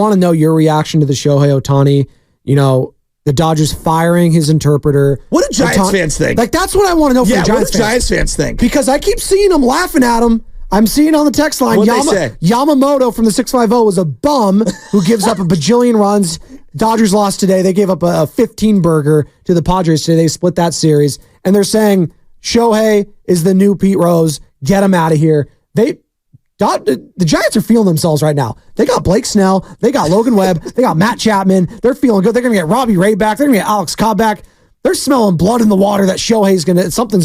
I want to know your reaction to the Shohei Ohtani, the Dodgers firing his interpreter. What do Giants fans think? Like, that's what I want to know from the Giants fans. What do Giants fans think? Because I keep seeing them laughing at him. I'm seeing on the text line, Yamamoto from the 650 was a bum who gives up a bajillion runs. Dodgers lost today. They gave up a 15-burger to the Padres today. They split that series. And they're saying, Shohei is the new Pete Rose. Get him out of here. The Giants are feeling themselves right now. They got Blake Snell. They got Logan Webb. They got Matt Chapman. They're feeling good. They're going to get Robbie Ray back. They're going to get Alex Cobb back. They're smelling blood in the water that something's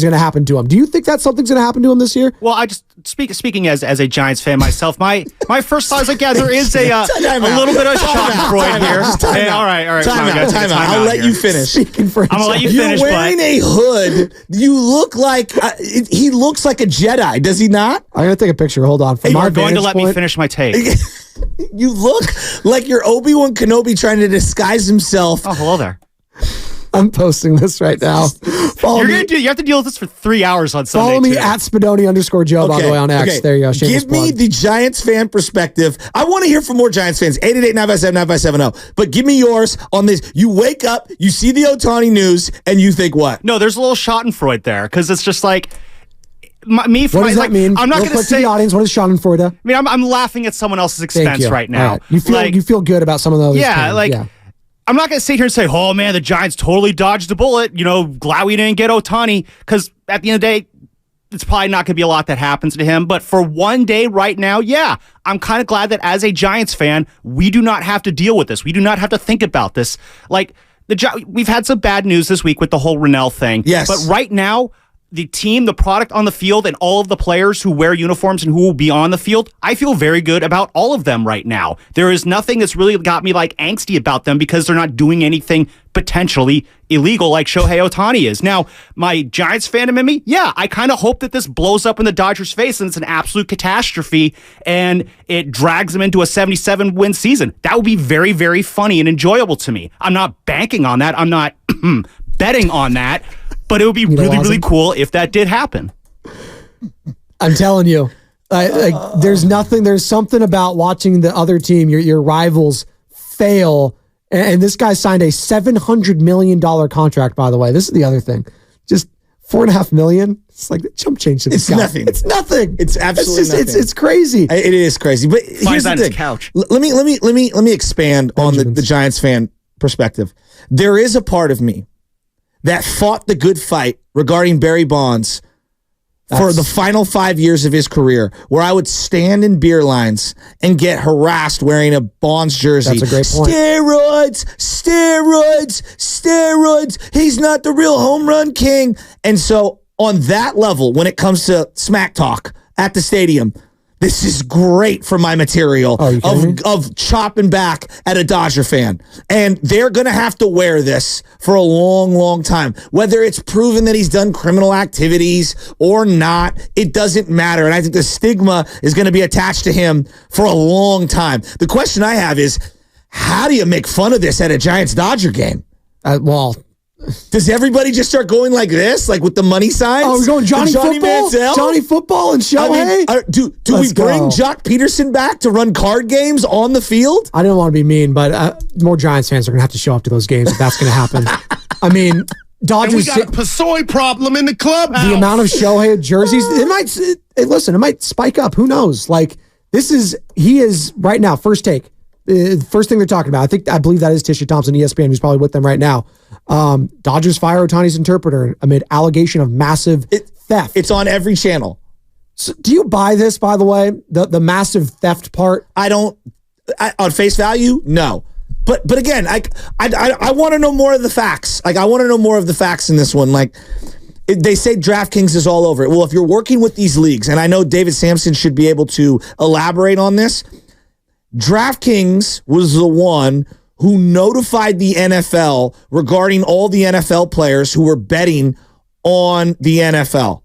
going to happen to him. Do you think that something's going to happen to him this year? Well, I just speaking as a Giants fan myself, my first thought is like, yeah, there is a little bit of Schadenfreude here. Hey, all right. Time out. I'll let you finish. Speaking for I'm gonna let you finish. You're wearing a hood. You look like he looks like a Jedi. Does he not? I'm going to take a picture. Hold on. You are going to let me finish my take. You look like you're Obi-Wan Kenobi trying to disguise himself. Oh, hello there. I'm posting this right now. You have to deal with this for 3 hours on Sunday. Follow me at Spadoni_Joe, by the way, on X. Okay. There you go. Give me the Giants fan perspective. I want to hear from more Giants fans. 888-957-9570. But give me yours on this. You wake up, you see the Ohtani news, and you think what? No, there's a little Schadenfreude there because it's just like what does that mean? I'm not going to say to the audience. What is Schadenfreude? I mean, I'm laughing at someone else's expense right now. Right. You feel good about some of those. Yeah, I'm not going to sit here and say, oh, man, the Giants totally dodged a bullet. Glad we didn't get Ohtani, because at the end of the day, it's probably not going to be a lot that happens to him. But for one day right now, yeah, I'm kind of glad that as a Giants fan, we do not have to deal with this. We do not have to think about this. Like, we've had some bad news this week with the whole Rennell thing. Yes. But right now, the team, the product on the field, and all of the players who wear uniforms and who will be on the field, I feel very good about all of them right now. There is nothing that's really got me angsty about them because they're not doing anything potentially illegal like Shohei Ohtani is. Now, my Giants fandom in me, yeah, I kind of hope that this blows up in the Dodgers' face and it's an absolute catastrophe and it drags them into a 77-win season. That would be very, very funny and enjoyable to me. I'm not banking on that. I'm not betting on that. But it would be really cool if that did happen. I'm telling you, there's something about watching the other team, your rivals, fail. And this guy signed a $700 million contract, by the way. This is the other thing. Just $4.5 million. It's like chump change to this guy. Nothing. It's nothing. It's absolutely nothing. It's crazy. It is crazy. But here's the thing. Couch. Let me expand on the Giants fan perspective. There is a part of me that fought the good fight regarding Barry Bonds for the final 5 years of his career, where I would stand in beer lines and get harassed wearing a Bonds jersey. That's a great point. Steroids. He's not the real home run king. And so on that level, when it comes to smack talk at the stadium, this is great for my material of chopping back at a Dodger fan. And they're going to have to wear this for a long, long time. Whether it's proven that he's done criminal activities or not, it doesn't matter. And I think the stigma is going to be attached to him for a long time. The question I have is, how do you make fun of this at a Giants-Dodger game? Does everybody just start going like this, like with the money signs? Oh, we're going Johnny Football? Manziel? Johnny Football and Shohei? Do we bring Jock Peterson back to run card games on the field? I don't want to be mean, but more Giants fans are going to have to show up to those games if that's going to happen. I mean, Dodgers. And we got a Pasoy problem in the clubhouse. The amount of Shohei jerseys, it might spike up. Who knows? He is right now, first take. First thing they're talking about, I believe that is Tisha Thompson, ESPN, who's probably with them right now. Dodgers fire Ohtani's interpreter amid allegation of massive theft. It's on every channel. So do you buy this, by the way, the massive theft part? I don't. On face value, no. But again, I want to know more of the facts. I want to know more of the facts in this one. They say DraftKings is all over it. Well, if you're working with these leagues, and I know David Sampson should be able to elaborate on this, DraftKings was the one who notified the NFL regarding all the NFL players who were betting on the NFL.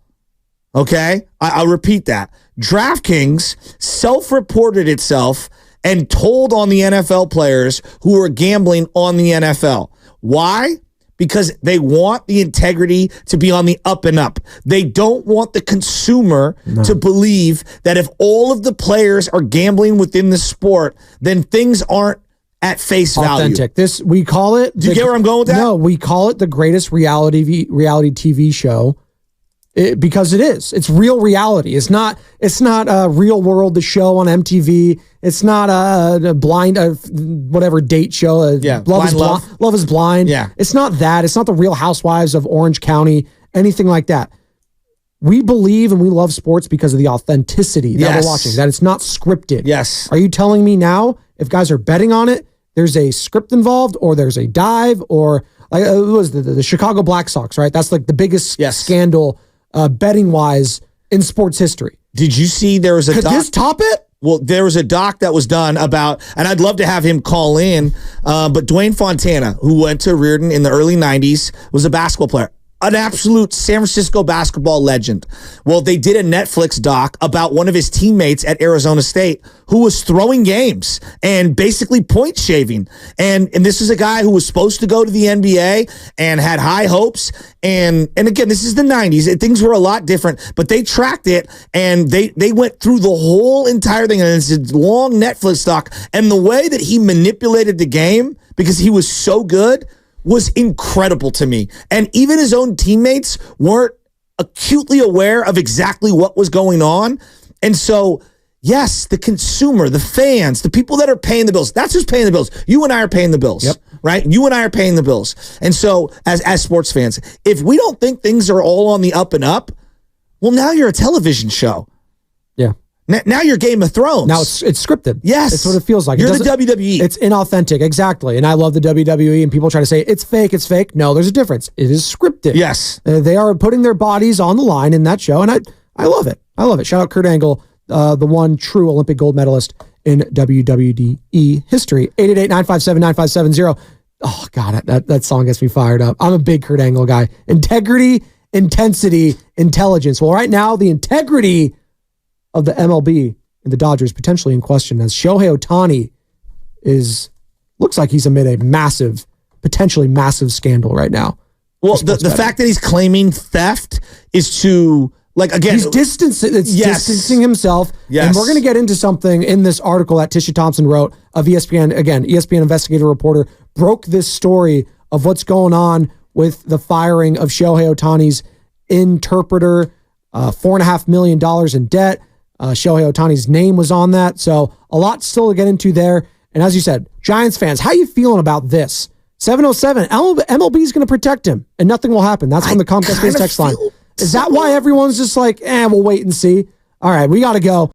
Okay? I'll repeat that. DraftKings self-reported itself and told on the NFL players who were gambling on the NFL. Why? because they want the integrity to be on the up and up. They don't want the consumer to believe that if all of the players are gambling within the sport, then things aren't at face value. Authentic. We call it. Do you get where I'm going with that? No, we call it the greatest reality TV show. Because it is. It's real reality. It's not a Real World, the show on MTV. It's not a blind, whatever date show. Love is Blind. Yeah. It's not that. It's not the Real Housewives of Orange County, anything like that. We believe and we love sports because of the authenticity that we're watching, that it's not scripted. Yes. Are you telling me now, if guys are betting on it, there's a script involved, or there's a dive, or like it was the Chicago Black Sox, right? That's like the biggest scandal betting wise in sports history. Did you see there was a Could this top it? Well, there was a doc that was done about, and I'd love to have him call in, but Dwayne Fontana, who went to Reardon in the early 90s, was a basketball player. An absolute San Francisco basketball legend. Well, they did a Netflix doc about one of his teammates at Arizona State who was throwing games and basically point shaving. And this is a guy who was supposed to go to the NBA and had high hopes. And again, this is the 90s. Things were a lot different, but they tracked it and they went through the whole entire thing. And it's a long Netflix doc. And the way that he manipulated the game, because he was so good, was incredible to me. And even his own teammates weren't acutely aware of exactly what was going on. And so, yes, the consumer, the fans, the people that are paying the bills, that's who's paying the bills. You and I are paying the bills, right? You and I are paying the bills. And so as sports fans, if we don't think things are all on the up and up, well, now you're a television show. Yeah. Now you're Game of Thrones. Now it's scripted. Yes. It's what it feels like. You're the WWE. It's inauthentic. Exactly. And I love the WWE, and people try to say it's fake. It's fake. No, there's a difference. It is scripted. Yes. They are putting their bodies on the line in that show. And I love it. I love it. Shout out Kurt Angle, the one true Olympic gold medalist in WWE history. 888-957-9570. Oh God, that song gets me fired up. I'm a big Kurt Angle guy. Integrity, intensity, intelligence. Well, right now, the integrity of the MLB and the Dodgers potentially in question, as Shohei Ohtani looks like he's amid a potentially massive scandal right now. Well, the fact that he's claiming theft is to, like, again, he's distancing himself. Yes. And we're going to get into something in this article that Tisha Thompson wrote of ESPN. Again, ESPN investigative reporter broke this story of what's going on with the firing of Shohei Ohtani's interpreter, $4.5 million in debt. Shohei Ohtani's name was on that. So a lot still to get into there. And as you said, Giants fans, how you feeling about this? 707, MLB is going to protect him and nothing will happen. That's from the Comcast text line. Is that why everyone's just like, we'll wait and see? All right, we got to go.